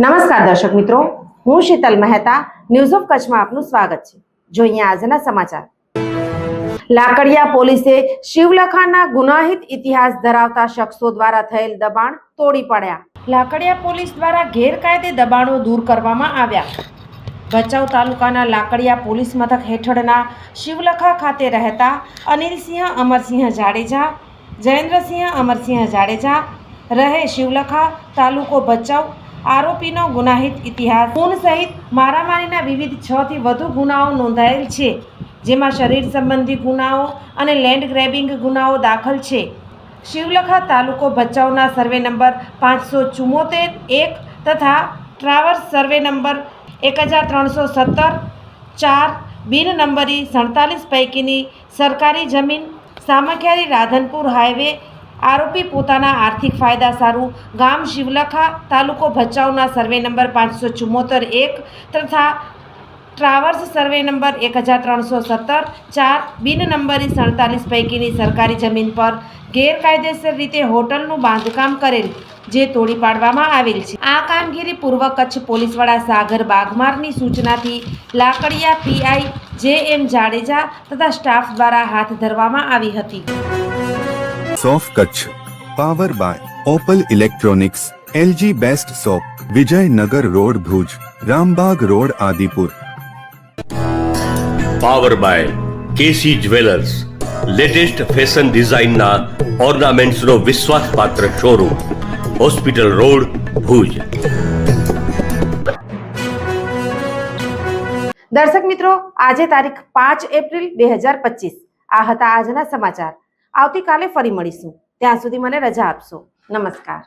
નમસ્કાર દર્શક મિત્રો, હું શીતલ મહેતા ન્યૂઝ ઓફ કચ્છમાં આપનું સ્વાગત છે। જોઈએ આજના સમાચાર। લાકડિયા પોલીસે શિવલખાના ગુનાહિત ઇતિહાસ ધરાવતા શખ્સો દ્વારા થયેલ દબાણ તોડી પાડ્યા। લાકડિયા પોલીસ દ્વારા ગેરકાયદે દબાણો દૂર કરવામાં આવ્યા। ભચાઉ તાલુકાના લાકડિયા પોલીસ મથક હેઠળના શિવલખા ખાતે રહેતા અનિલસિંહ અમરસિંહ જાડેજા, જયેન્દ્રસિંહ અમરસિંહ જાડેજા રહે શિવલખા, તાલુકો ભચાઉ, આરોપીનો ગુનાહિત ઇતિહાસ ખૂન સહિત મારામારીના વિવિધ 6 થી વધુ ગુનાઓ નોંધાયેલ છે, જેમાં શરીર સંબંધી ગુનાઓ અને લેન્ડ ગ્રેબિંગ ગુનાઓ દાખલ છે। શિવલખા તાલુકો ભચાઉના સર્વે નંબર 574-1 તથા ટ્રાવર્સ સર્વે નંબર 1317-4 બિન નંબરી 47 પૈકીની સરકારી જમીન સામખિયાળી રાધનપુર હાઈવે આરોપી પોતાના આર્થિક ફાયદા સારું ગામ શિવલખા તાલુકો ભચાઉના સર્વે નંબર 574-1 તથા ટ્રાવર્સ સર્વે નંબર 1317-4 બિન નંબરી 47 પૈકીની સરકારી જમીન પર ગેરકાયદેસર રીતે હોટલનું બાંધકામ કરેલ, જે તોડી પાડવામાં આવેલ છે। આ કામગીરી પૂર્વ કચ્છ પોલીસ વડા સાગર બાગમારની સૂચનાથી લાકડિયા પીઆઈ જે.એમ. જાડેજા તથા સ્ટાફ દ્વારા હાથ ધરવામાં આવી હતી। સોફ Kutch power by Opal electronics, LG best soap, Vijaynagar road Bhuj, Rambag road Adipur. Power by KC jewellers, latest fashion ડિઝાઇનના ઓર્નામેન્ટ્સનો વિશ્વાસપાત્ર શોરૂમ, હોસ્પિટલ રોડ ભુજ। દર્શક મિત્રો, આજે તારીખ 5 એપ્રિલ 2025 આ હતા આજના સમાચાર। આવતીકાલે ફરી મળીશું, ત્યાં સુધી મને રજા આપશો। નમસ્કાર।